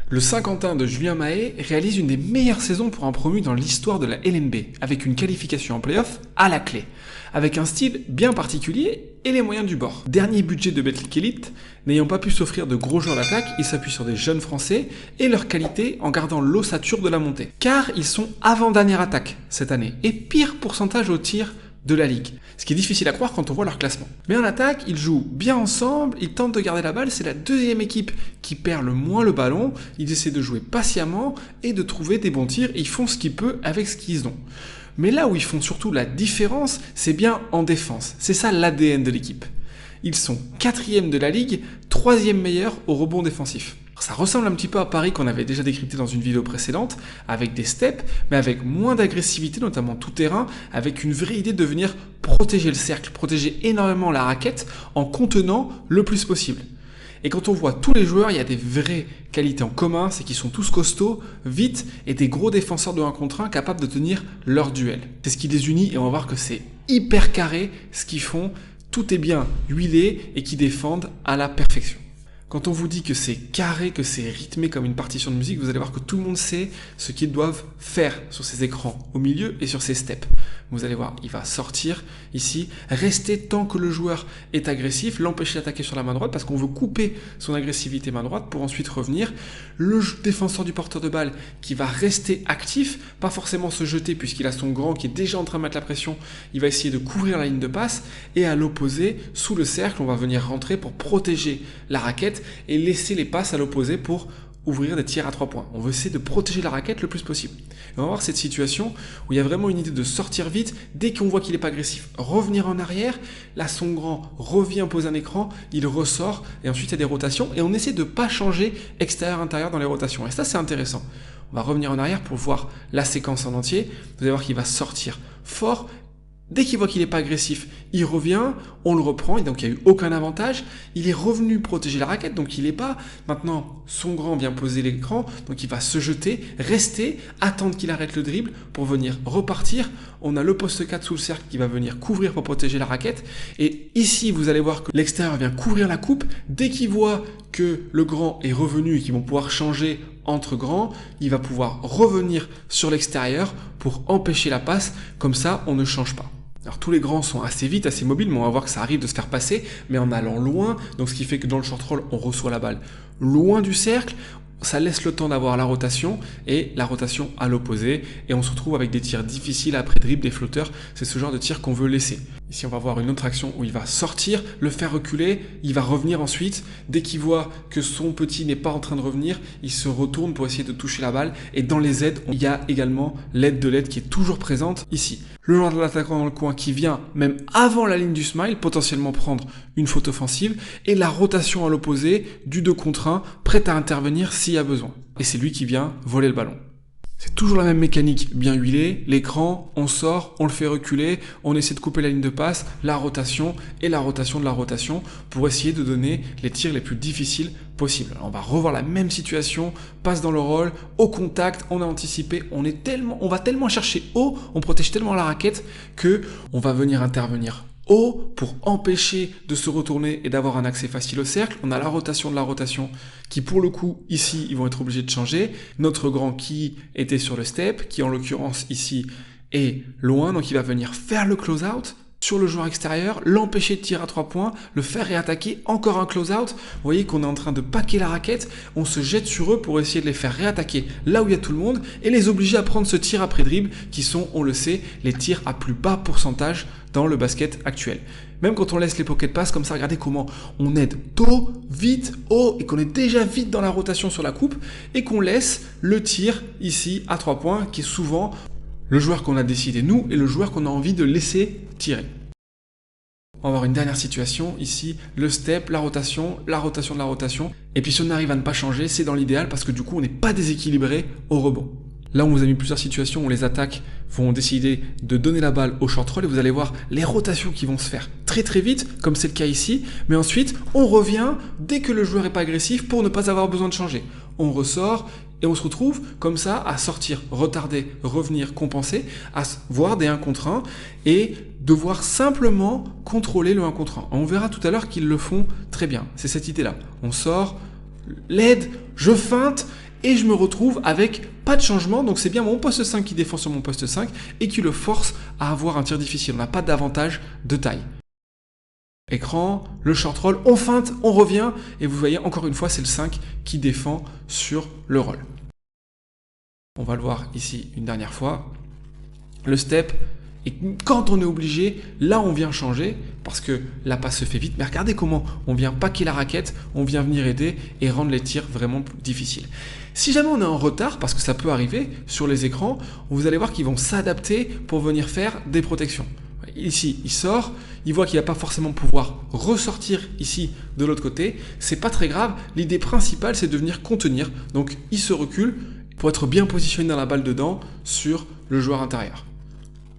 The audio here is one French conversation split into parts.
Le Saint-Quentin de Julien Mahé réalise une des meilleures saisons pour un promu dans l'histoire de la LNB, avec une qualification en play-off à la clé, avec un style bien particulier et les moyens du bord. Dernier budget de Betclic Elite, n'ayant pas pu s'offrir de gros joueurs d'attaque, il s'appuie sur des jeunes français et leur qualité en gardant l'ossature de la montée. Car ils sont avant-dernière attaque cette année, et pire pourcentage au tir de la ligue. Ce qui est difficile à croire quand on voit leur classement. Mais en attaque, ils jouent bien ensemble, ils tentent de garder la balle, c'est la deuxième équipe qui perd le moins le ballon, ils essaient de jouer patiemment et de trouver des bons tirs, et ils font ce qu'ils peuvent avec ce qu'ils ont. Mais là où ils font surtout la différence, c'est bien en défense. C'est ça l'ADN de l'équipe. Ils sont 4e de la ligue, 3e meilleur au rebond défensif. Ça ressemble un petit peu à Paris qu'on avait déjà décrypté dans une vidéo précédente, avec des steps, mais avec moins d'agressivité, notamment tout terrain, avec une vraie idée de venir protéger le cercle, protéger énormément la raquette en contenant le plus possible. Et quand on voit tous les joueurs, il y a des vraies qualités en commun, c'est qu'ils sont tous costauds, vite, et des gros défenseurs de 1 contre 1 capables de tenir leur duel. C'est ce qui les unit, et on va voir que c'est hyper carré ce qu'ils font, tout est bien huilé et qui défendent à la perfection. Quand on vous dit que c'est carré, que c'est rythmé comme une partition de musique, vous allez voir que tout le monde sait ce qu'ils doivent faire sur ces écrans au milieu et sur ces steps. Vous allez voir, il va sortir ici, rester tant que le joueur est agressif, l'empêcher d'attaquer sur la main droite parce qu'on veut couper son agressivité main droite pour ensuite revenir. Le défenseur du porteur de balle qui va rester actif, pas forcément se jeter puisqu'il a son grand qui est déjà en train de mettre la pression, il va essayer de couvrir la ligne de passe et à l'opposé, sous le cercle, on va venir rentrer pour protéger la raquette et laisser les passes à l'opposé pour ouvrir des tirs à 3 points. On veut essayer de protéger la raquette le plus possible. Et on va voir cette situation où il y a vraiment une idée de sortir vite, dès qu'on voit qu'il n'est pas agressif, revenir en arrière, là son grand revient poser un écran, il ressort, et ensuite il y a des rotations, et on essaie de ne pas changer extérieur-intérieur dans les rotations. Et ça c'est intéressant. On va revenir en arrière pour voir la séquence en entier. Vous allez voir qu'il va sortir fort. Dès qu'il voit qu'il n'est pas agressif, il revient, on le reprend, et donc il n'y a eu aucun avantage. Il est revenu protéger la raquette, donc il n'est pas. Maintenant, son grand vient poser l'écran, donc il va se jeter, rester, attendre qu'il arrête le dribble pour venir repartir. On a le poste 4 sous le cercle qui va venir couvrir pour protéger la raquette. Et ici, vous allez voir que l'extérieur vient couvrir la coupe. Dès qu'il voit que le grand est revenu et qu'ils vont pouvoir changer entre grands, il va pouvoir revenir sur l'extérieur pour empêcher la passe. Comme ça, on ne change pas. Alors tous les grands sont assez vite, assez mobiles, mais on va voir que ça arrive de se faire passer, mais en allant loin, donc ce qui fait que dans le short roll, on reçoit la balle loin du cercle, ça laisse le temps d'avoir la rotation, et la rotation à l'opposé, et on se retrouve avec des tirs difficiles après dribble, des flotteurs, c'est ce genre de tir qu'on veut laisser. Ici on va voir une autre action où il va sortir, le faire reculer, il va revenir ensuite, dès qu'il voit que son petit n'est pas en train de revenir, il se retourne pour essayer de toucher la balle, et dans les aides, il y a également l'aide de l'aide qui est toujours présente ici. Le joueur de l'attaquant dans le coin qui vient, même avant la ligne du smile, potentiellement prendre une faute offensive, et la rotation à l'opposé du 2 contre 1, prêt à intervenir s'il y a besoin. Et c'est lui qui vient voler le ballon. C'est toujours la même mécanique, bien huilée, l'écran, on sort, on le fait reculer, on essaie de couper la ligne de passe, la rotation et la rotation de la rotation pour essayer de donner les tirs les plus difficiles possibles. Alors on va revoir la même situation, passe dans le roll, au contact, on a anticipé, on va tellement chercher haut, on protège tellement la raquette que on va venir intervenir haut pour empêcher de se retourner et d'avoir un accès facile au cercle. On a la rotation de la rotation qui pour le coup ici ils vont être obligés de changer. Notre grand qui était sur le step, qui en l'occurrence ici est loin, donc il va venir faire le close out sur le joueur extérieur, l'empêcher de tirer à 3 points, le faire réattaquer, encore un close-out. Vous voyez qu'on est en train de paquer la raquette, on se jette sur eux pour essayer de les faire réattaquer là où il y a tout le monde et les obliger à prendre ce tir après dribble qui sont, on le sait, les tirs à plus bas pourcentage dans le basket actuel. Même quand on laisse les pocket pass comme ça, regardez comment on aide tôt, vite, haut et qu'on est déjà vite dans la rotation sur la coupe et qu'on laisse le tir ici à 3 points qui est souvent le joueur qu'on a décidé nous et le joueur qu'on a envie de laisser tirer. On va avoir une dernière situation, ici, le step, la rotation de la rotation. Et puis si on arrive à ne pas changer, c'est dans l'idéal parce que du coup on n'est pas déséquilibré au rebond. Là on vous a mis plusieurs situations où les attaques vont décider de donner la balle au short roll et vous allez voir les rotations qui vont se faire très très vite, comme c'est le cas ici. Mais ensuite, on revient dès que le joueur n'est pas agressif pour ne pas avoir besoin de changer. On ressort et on se retrouve comme ça à sortir, retarder, revenir, compenser, à voir des 1 contre 1 et devoir simplement contrôler le 1 contre 1. On verra tout à l'heure qu'ils le font très bien. C'est cette idée-là. On sort, l'aide, je feinte et je me retrouve avec pas de changement, donc c'est bien mon poste 5 qui défend sur mon poste 5 et qui le force à avoir un tir difficile. On n'a pas d'avantage de taille. Écran, le short roll, on feinte, on revient, et vous voyez encore une fois c'est le 5 qui défend sur le roll. On va le voir ici une dernière fois. Le step, et quand on est obligé, là on vient changer parce que la passe se fait vite. Mais regardez comment on vient paquer la raquette, on vient venir aider et rendre les tirs vraiment difficiles. Si jamais on est en retard, parce que ça peut arriver sur les écrans, vous allez voir qu'ils vont s'adapter pour venir faire des protections. Ici, il sort, il voit qu'il va pas forcément pouvoir ressortir ici de l'autre côté. C'est pas très grave. L'idée principale, c'est de venir contenir. Donc, il se recule pour être bien positionné dans la balle dedans sur le joueur intérieur.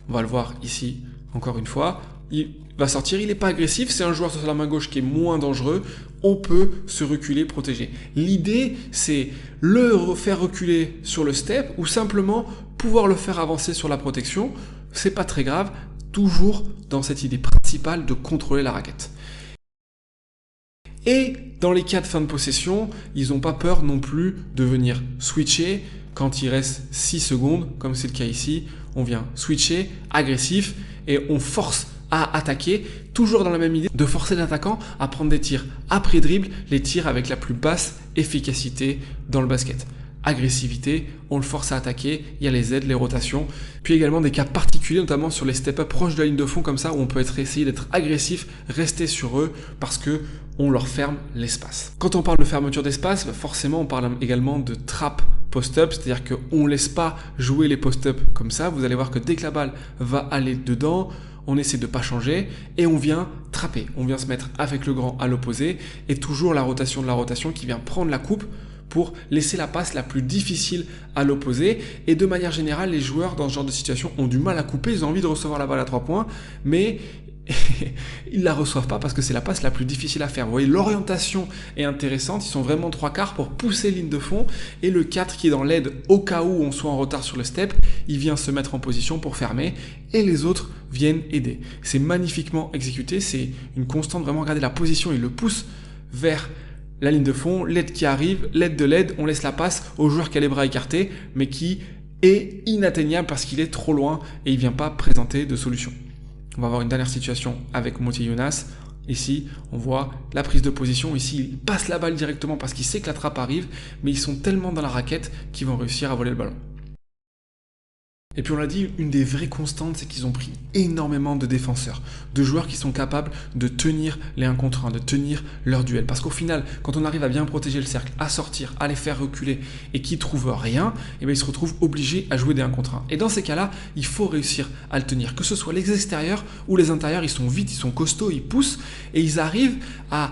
On va le voir ici, encore une fois. Il va sortir, il n'est pas agressif, c'est un joueur sur la main gauche qui est moins dangereux. On peut se reculer, protéger. L'idée, c'est le faire reculer sur le step ou simplement pouvoir le faire avancer sur la protection. C'est pas très grave, toujours dans cette idée principale de contrôler la raquette. Et dans les cas de fin de possession, ils n'ont pas peur non plus de venir switcher quand il reste 6 secondes, comme c'est le cas ici. On vient switcher, agressif, et on force à attaquer, toujours dans la même idée de forcer l'attaquant à prendre des tirs après dribble, les tirs avec la plus basse efficacité dans le basket. Agressivité, on le force à attaquer, il y a les aides, les rotations, puis également des cas particuliers, notamment sur les step-up proches de la ligne de fond, comme ça, où on peut essayer d'être agressif, rester sur eux, parce que on leur ferme l'espace. Quand on parle de fermeture d'espace, forcément on parle également de trap post-up, c'est-à-dire qu'on ne laisse pas jouer les post-up comme ça, vous allez voir que dès que la balle va aller dedans, on essaie de ne pas changer et on vient trapper, on vient se mettre avec le grand à l'opposé et toujours la rotation de la rotation qui vient prendre la coupe pour laisser la passe la plus difficile à l'opposé. Et de manière générale, les joueurs dans ce genre de situation ont du mal à couper, ils ont envie de recevoir la balle à 3 points, mais ils la reçoivent pas parce que c'est la passe la plus difficile à faire. Vous voyez, l'orientation est intéressante, ils sont vraiment 3/4 pour pousser ligne de fond, et le 4 qui est dans l'aide au cas où on soit en retard sur le step, il vient se mettre en position pour fermer, et les autres viennent aider. C'est magnifiquement exécuté, c'est une constante, vraiment regardez la position, il le pousse vers la ligne de fond, l'aide qui arrive, l'aide de l'aide, on laisse la passe au joueur qui a les bras écartés, mais qui est inatteignable parce qu'il est trop loin et il ne vient pas présenter de solution. On va avoir une dernière situation avec Moti Younas. Ici, on voit la prise de position. Ici, il passe la balle directement parce qu'il sait que la trappe arrive, mais ils sont tellement dans la raquette qu'ils vont réussir à voler le ballon. Et puis on l'a dit, une des vraies constantes, c'est qu'ils ont pris énormément de défenseurs, de joueurs qui sont capables de tenir les 1 contre 1, de tenir leur duel. Parce qu'au final, quand on arrive à bien protéger le cercle, à sortir, à les faire reculer et qu'ils ne trouvent rien, et bien ils se retrouvent obligés à jouer des 1 contre 1. Et dans ces cas-là, il faut réussir à le tenir. Que ce soit les extérieurs ou les intérieurs, ils sont vite, ils sont costauds, ils poussent et ils arrivent à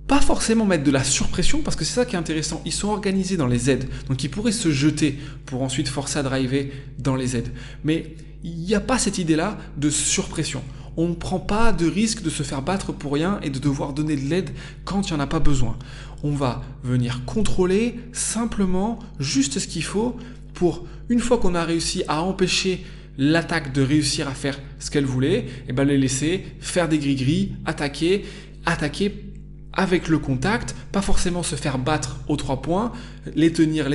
pas forcément mettre de la surpression, parce que c'est ça qui est intéressant, ils sont organisés dans les aides, donc ils pourraient se jeter pour ensuite forcer à driver dans les aides. Mais il n'y a pas cette idée-là de surpression. On ne prend pas de risque de se faire battre pour rien et de devoir donner de l'aide quand il n'y en a pas besoin. On va venir contrôler simplement juste ce qu'il faut pour, une fois qu'on a réussi à empêcher l'attaque de réussir à faire ce qu'elle voulait, et ben les laisser faire des gris-gris, attaquer avec le contact, pas forcément se faire battre aux 3 points, les tenir,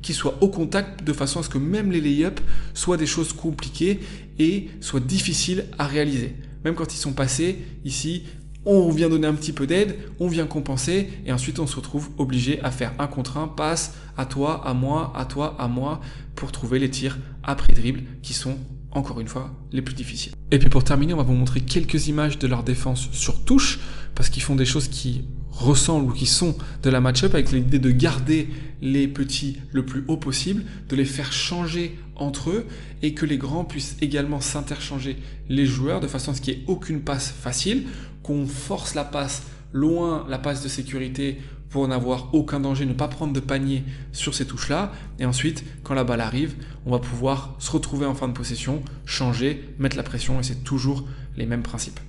qu'ils soient au contact de façon à ce que même les lay-ups soient des choses compliquées et soient difficiles à réaliser. Même quand ils sont passés, ici, on vient donner un petit peu d'aide, on vient compenser et ensuite on se retrouve obligé à faire 1 contre 1, passe à toi, à moi, à toi, à moi, pour trouver les tirs après dribble qui sont encore une fois les plus difficiles. Et puis pour terminer, on va vous montrer quelques images de leur défense sur touche, parce qu'ils font des choses qui ressemblent ou qui sont de la match-up, avec l'idée de garder les petits le plus haut possible, de les faire changer entre eux et que les grands puissent également s'interchanger les joueurs de façon à ce qu'il n'y ait aucune passe facile, qu'on force la passe loin, la passe de sécurité, pour n'avoir aucun danger, ne pas prendre de panier sur ces touches-là. Et ensuite, quand la balle arrive, on va pouvoir se retrouver en fin de possession, changer, mettre la pression, et c'est toujours les mêmes principes.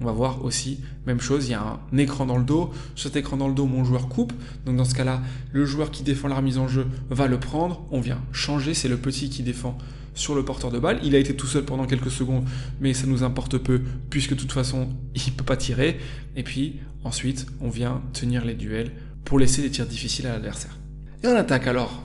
On va voir aussi, même chose, il y a un écran dans le dos. Sur cet écran dans le dos, mon joueur coupe. Donc dans ce cas-là, le joueur qui défend la remise en jeu va le prendre. On vient changer, c'est le petit qui défend sur le porteur de balle. Il a été tout seul pendant quelques secondes, mais ça nous importe peu, puisque de toute façon, il ne peut pas tirer. Et puis ensuite, on vient tenir les duels pour laisser des tirs difficiles à l'adversaire. Et en attaque alors,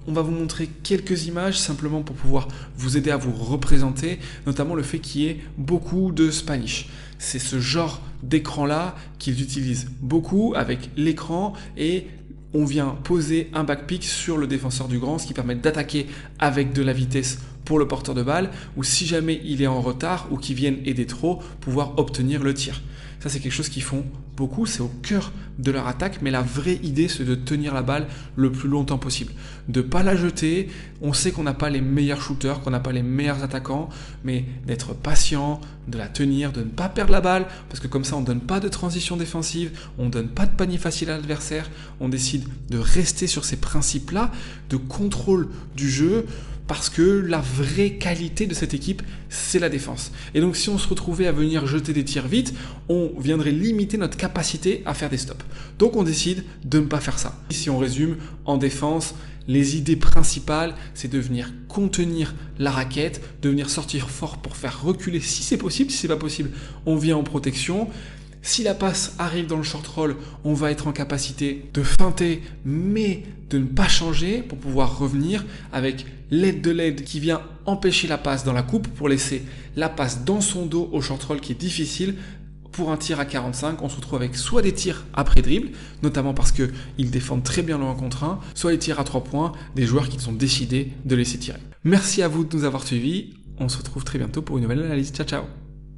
on va vous montrer quelques images simplement pour pouvoir vous aider à vous représenter, notamment le fait qu'il y ait beaucoup de Spanish. C'est ce genre d'écran-là qu'ils utilisent beaucoup avec l'écran et on vient poser un backpick sur le défenseur du grand, ce qui permet d'attaquer avec de la vitesse pour le porteur de balle, ou si jamais il est en retard ou qu'il vienne aider trop, pouvoir obtenir le tir. Ça, c'est quelque chose qu'ils font beaucoup, c'est au cœur de leur attaque, mais la vraie idée, c'est de tenir la balle le plus longtemps possible. De ne pas la jeter, on sait qu'on n'a pas les meilleurs shooters, qu'on n'a pas les meilleurs attaquants, mais d'être patient, de la tenir, de ne pas perdre la balle, parce que comme ça, on ne donne pas de transition défensive, on ne donne pas de panier facile à l'adversaire, on décide de rester sur ces principes-là, de contrôle du jeu, parce que la vraie qualité de cette équipe, c'est la défense. Et donc si on se retrouvait à venir jeter des tirs vite, on viendrait limiter notre capacité à faire des stops. Donc on décide de ne pas faire ça. Si on résume, en défense, les idées principales, c'est de venir contenir la raquette, de venir sortir fort pour faire reculer si c'est possible. Si c'est pas possible, on vient en protection. Si la passe arrive dans le short roll, on va être en capacité de feinter, mais de ne pas changer pour pouvoir revenir avec l'aide de l'aide qui vient empêcher la passe dans la coupe pour laisser la passe dans son dos au short roll qui est difficile. Pour un tir à 45, on se retrouve avec soit des tirs après dribble, notamment parce qu'ils défendent très bien le 1 contre 1, soit les tirs à 3 points, des joueurs qui sont décidés de laisser tirer. Merci à vous de nous avoir suivis, on se retrouve très bientôt pour une nouvelle analyse. Ciao ciao.